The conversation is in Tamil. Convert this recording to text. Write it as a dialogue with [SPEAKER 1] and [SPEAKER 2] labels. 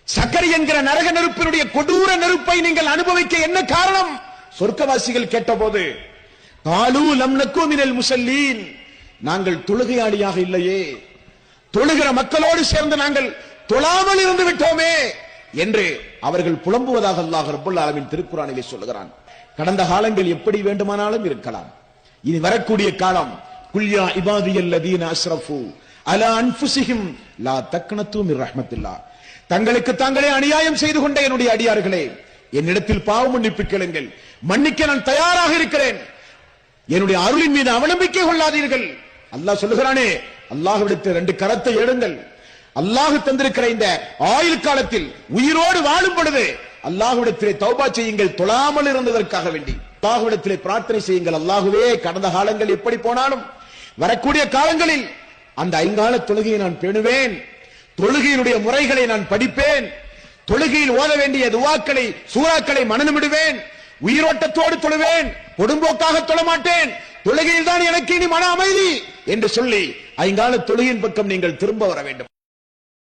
[SPEAKER 1] சக்கரை என்கிற நரக நெருப்பினுடைய கொடூர நெருப்பை நீங்கள் அனுபவிக்க என்ன காரணம்? சொர்க்கவாசிகள் கேட்டபோது காலூ லம் நகு மினல் முஸல்லீன், நாங்கள் தொழுகையாளியாக இல்லையே, தொழுகிற மக்களோடு சேர்ந்து நாங்கள் தொழாமல் இருந்து விட்டோமே என்று அவர்கள் புலம்புவதாக அல்லாஹ் ரப்பல் ஆலமீன் திருக்குர்ஆனிலே சொல்லுகிறான். கடந்த காலங்கள் எப்படி வேண்டுமானாலும் இருக்கலாம், இனி வரக்கூடிய காலம் குல் யா இபாதியல்லதீன அஸ்ரஃபு அலா அன்ஃபுஸிஹிம் லா தக்னது மிர் ரஹ்மத்தில்லாஹ், தங்களுக்கு தாங்களே அநியாயம் செய்து கொண்ட என்னுடைய அடியார்களே, என்னிடத்தில் பாவ மன்னிப்பு கேளுங்கள், மன்னிக்க நான் தயாராக இருக்கிறேன், என்னுடைய அருளின் மீது அவநம்பிக்கை கொள்ளாதீர்கள். அல்லாஹ் சொல்லுகிறானே, அல்லாஹ்விடத்தில் 2 கரத்தை எடுங்கள். அல்லாஹ் தந்திருக்கிற இந்த ஆயுள் காலத்தில் உயிரோடு வாழும் பொழுது அல்லாஹ்விடத்திலே தௌபா செய்யுங்கள், தொழாமல் இருந்ததற்காக வேண்டி அல்லாஹ்விடத்திலே பிரார்த்தனை செய்யுங்கள். அல்லாஹ்வே, கடந்த காலங்கள் எப்படி போனாலும் வரக்கூடிய காலங்களில் அந்த 5 கால தொழுகையை நான் பேணுவேன், தொழுகையினுடைய முறைகளை நான் படிப்பேன், தொழுகையில் ஓத வேண்டிய துஆக்களை சூறாக்களை மனனமிடுவேன், உயிரோட்டத்தோடு தொழுவேன், கொடும்போக்காக தொழமாட்டேன், தொழுகையில் தான் எனக்கு இனி மன அமைதி என்று சொல்லி 5 கால தொழுகையின் பக்கம் நீங்கள் திரும்ப வர வேண்டும்.